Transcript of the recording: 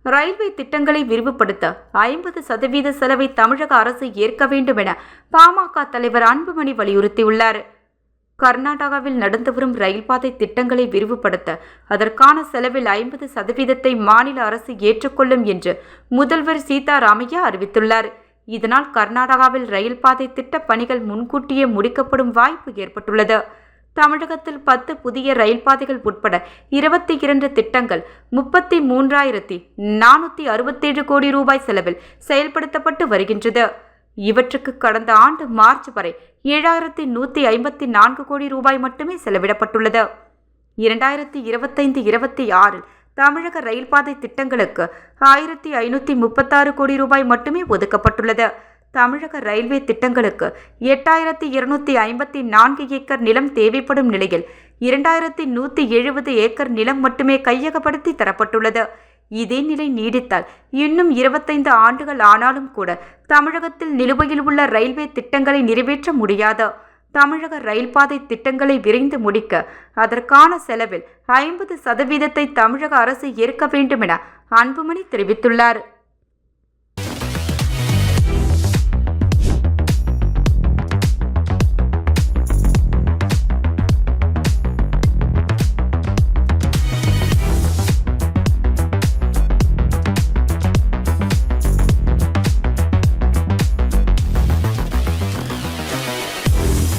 Railway திட்டங்களை விரிவுபடுத்த 50% செலவை தமிழக அரசு ஏற்க வேண்டும் என பாமக தலைவர் அன்புமணி வலியுறுத்தியுள்ளார். கர்நாடகாவில் நடந்து வரும் ரயில் பாதை திட்டங்களை விரிவுபடுத்த அதற்கான செலவில் 50% மாநில அரசு ஏற்றுக்கொள்ளும் என்று முதல்வர் சீதாராமையா அறிவித்துள்ளார். இதனால் கர்நாடகாவில் ரயில் பாதை திட்ட பணிகள் முன்கூட்டியே முடிக்கப்படும் வாய்ப்பு ஏற்பட்டுள்ளது. தமிழகத்தில் 10 புதிய ரயில் பாதைகள் உட்பட 22 திட்டங்கள் 33,467 கோடி ரூபாய் செலவில் செயல்படுத்தப்பட்டு வருகின்றது. இவற்றுக்கு கடந்த ஆண்டு மார்ச் வரை 7,154 கோடி ரூபாய் மட்டுமே செலவிடப்பட்டுள்ளது. 2025-26 தமிழக ரயில் பாதை திட்டங்களுக்கு 1,536 கோடி ரூபாய் மட்டுமே ஒதுக்கப்பட்டுள்ளது. தமிழக ரயில்வே திட்டங்களுக்கு 8,254 ஏக்கர் நிலம் தேவைப்படும் நிலையில் 2,170 ஏக்கர் நிலம் மட்டுமே கையகப்படுத்தி தரப்பட்டுள்ளது. இதே நிலை நீடித்தால் இன்னும் 25 ஆண்டுகள் ஆனாலும் கூட தமிழகத்தில் நிலுவையில் உள்ள ரயில்வே திட்டங்களை நிறைவேற்ற முடியாது. தமிழக ரயில் பாதை திட்டங்களை விரைந்து முடிக்க அதற்கான செலவில் 50% தமிழக அரசு ஏற்க வேண்டும் என அன்புமணி தெரிவித்துள்ளார்.